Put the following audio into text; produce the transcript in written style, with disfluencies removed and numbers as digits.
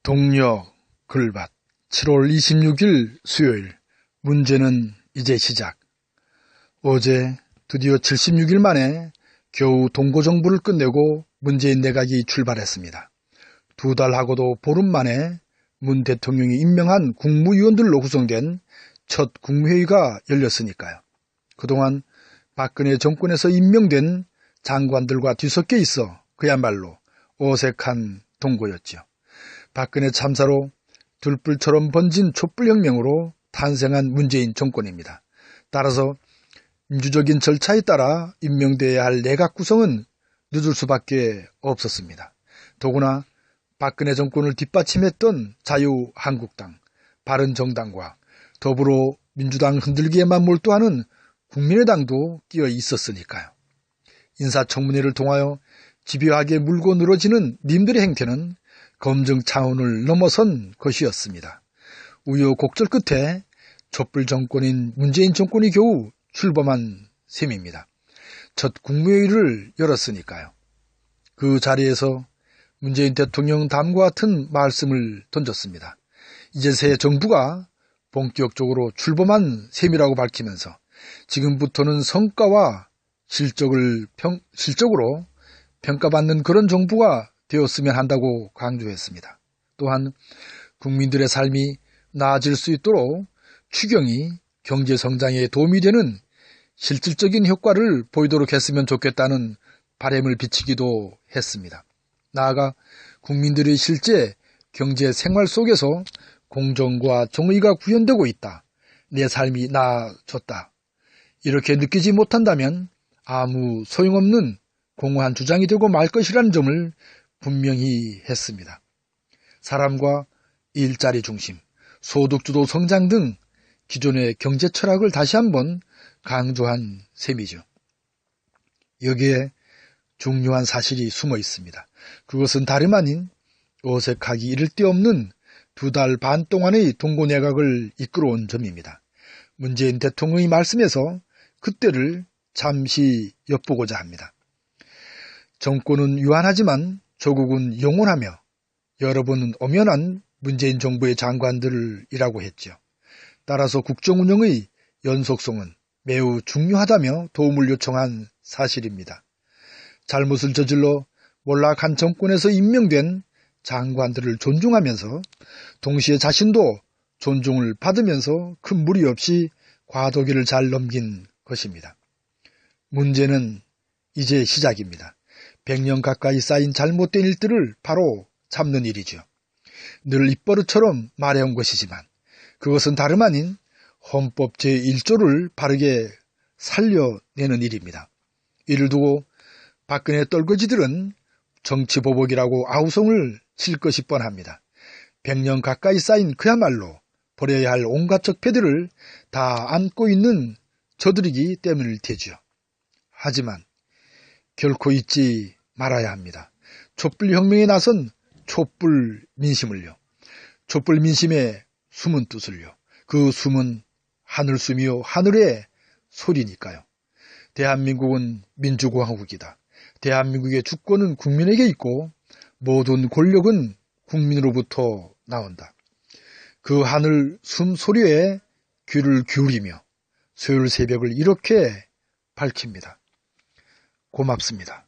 동력 글밭 7월 26일 수요일. 문제는 이제 시작. 어제 드디어 76일 만에 겨우 동고정부를 끝내고 문재인 내각이 출발했습니다. 2달하고도 보름 만에 문 대통령이 임명한 국무위원들로 구성된 첫 국무회의가 열렸으니까요. 그동안 박근혜 정권에서 임명된 장관들과 뒤섞여 있어 그야말로 어색한 동고였죠. 박근혜 참사로 들불처럼 번진 촛불혁명으로 탄생한 문재인 정권입니다. 따라서 민주적인 절차에 따라 임명되어야 할 내각 구성은 늦을 수밖에 없었습니다. 더구나 박근혜 정권을 뒷받침했던 자유한국당, 바른정당과 더불어민주당 흔들기에만 몰두하는 국민의당도 끼어 있었으니까요. 인사청문회를 통하여 집요하게 물고 늘어지는 님들의 행태는 검증 차원을 넘어선 것이었습니다. 우여곡절 끝에 촛불 정권인 문재인 정권이 겨우 출범한 셈입니다. 첫 국무회의를 열었으니까요. 그 자리에서 문재인 대통령 다음과 같은 말씀을 던졌습니다. 이제 새 정부가 본격적으로 출범한 셈이라고 밝히면서 지금부터는 성과와 실적으로 평가받는 그런 정부가 되었으면 한다고 강조했습니다. 또한 국민들의 삶이 나아질 수 있도록 추경이 경제성장에 도움이 되는 실질적인 효과를 보이도록 했으면 좋겠다는 바람을 비치기도 했습니다. 나아가 국민들의 실제 경제 생활 속에서 공정과 정의가 구현되고 있다. 내 삶이 나아졌다. 이렇게 느끼지 못한다면 아무 소용없는 공허한 주장이 되고 말 것이라는 점을 분명히 했습니다. 사람과 일자리 중심, 소득주도 성장 등 기존의 경제 철학을 다시 한번 강조한 셈이죠. 여기에 중요한 사실이 숨어 있습니다. 그것은 다름 아닌 어색하기 이를 데 없는 2달 반 동안의 동고내각을 이끌어온 점입니다. 문재인 대통령의 말씀에서 그때를 잠시 엿보고자 합니다. 정권은 유한하지만 조국은 영원하며 여러분은 엄연한 문재인 정부의 장관들이라고 했죠. 따라서 국정운영의 연속성은 매우 중요하다며 도움을 요청한 사실입니다. 잘못을 저질러 몰락한 정권에서 임명된 장관들을 존중하면서 동시에 자신도 존중을 받으면서 큰 무리 없이 과도기를 잘 넘긴 것입니다. 문제는 이제 시작입니다. 100년 가까이 쌓인 잘못된 일들을 바로 잡는 일이죠. 늘 입버릇처럼 말해온 것이지만 그것은 다름 아닌 헌법 제1조를 바르게 살려내는 일입니다. 이를 두고 박근혜 떨거지들은 정치보복이라고 아우성을 칠 것이 뻔합니다. 100년 가까이 쌓인 그야말로 버려야 할 온갖 적폐들을 다 안고 있는 저들이기 때문일 테죠. 하지만 결코 잊지 말아야 합니다. 촛불혁명에 나선 촛불 민심을요. 촛불 민심의 숨은 뜻을요. 그 숨은 하늘숨이요 하늘의 소리니까요. 대한민국은 민주공화국이다. 대한민국의 주권은 국민에게 있고 모든 권력은 국민으로부터 나온다. 그 하늘 숨소리에 귀를 기울이며 수요일 새벽을 이렇게 밝힙니다. 고맙습니다.